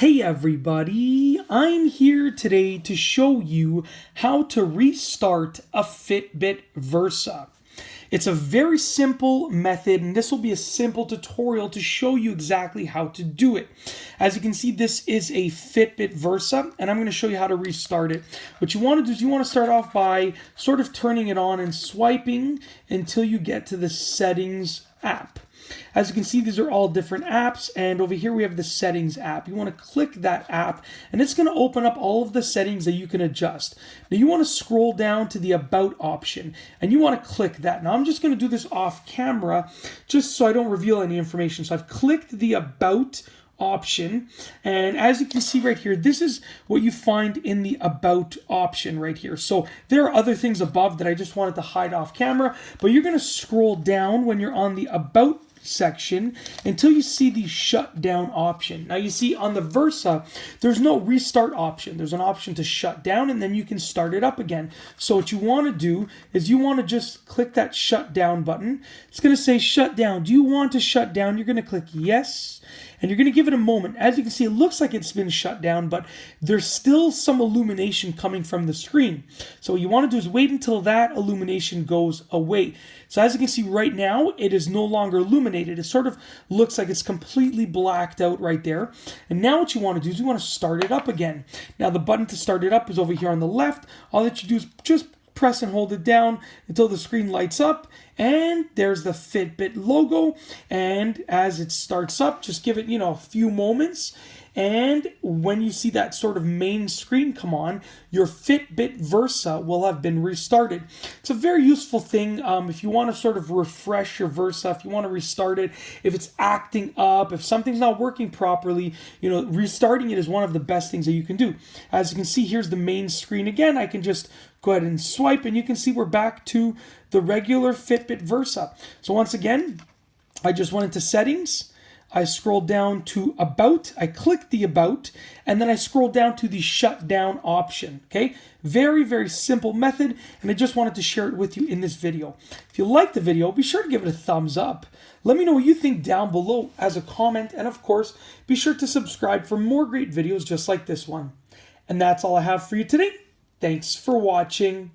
Hey everybody, I'm here today to show you how to restart a Fitbit Versa. It's a very simple method, and this will be a simple tutorial to show you exactly how to do it. As you can see, this is a Fitbit Versa, and I'm going to show you how to restart it. What you want to do is you want to start off by sort of turning it on and swiping until you get to the settings app. As you can see, these are all different apps, and over here we have the settings app. You want to click that app, and it's going to open up all of the settings that you can adjust. Now you want to scroll down to the about option, and you want to click that. Now I'm just going to do this off camera just so I don't reveal any information. So I've clicked the about option, and as you can see right here, this is what you find in the about option right here. So there are other things above that I just wanted to hide off camera, but you're going to scroll down when you're on the about section until you see the shutdown option. Now you see on the Versa, there's no restart option. There's an option to shut down, and then you can start it up again. So what you want to do is you want to just click that shutdown button. It's going to say shut down. Do you want to shut down? You're going to click yes, and you're going to give it a moment. As you can see, it looks like it's been shut down, but there's still some illumination coming from the screen. So what you want to do is wait until that illumination goes away. So as you can see right now, it is no longer illuminated. It sort of looks like it's completely blacked out right there. And now what you want to do is you want to start it up again. Now the button to start it up is over here on the left. All that you do is just press and hold it down until the screen lights up, and there's the Fitbit logo. And as it starts up, just give it, a few moments, and when you see that sort of main screen come on, your Fitbit Versa will have been restarted. It's a very useful thing if you want to sort of refresh your Versa, if you want to restart it, if it's acting up, if something's not working properly, restarting it is one of the best things that you can do. As you can see, here's the main screen again. I can just go ahead and swipe, and you can see we're back to the regular Fitbit Versa. So once again, I just went into settings. I scrolled down to about, I clicked the about, and then I scrolled down to the shutdown option, okay? Very, very simple method, and I just wanted to share it with you in this video. If you liked the video, be sure to give it a thumbs up. Let me know what you think down below as a comment, and of course, be sure to subscribe for more great videos just like this one. And that's all I have for you today. Thanks for watching.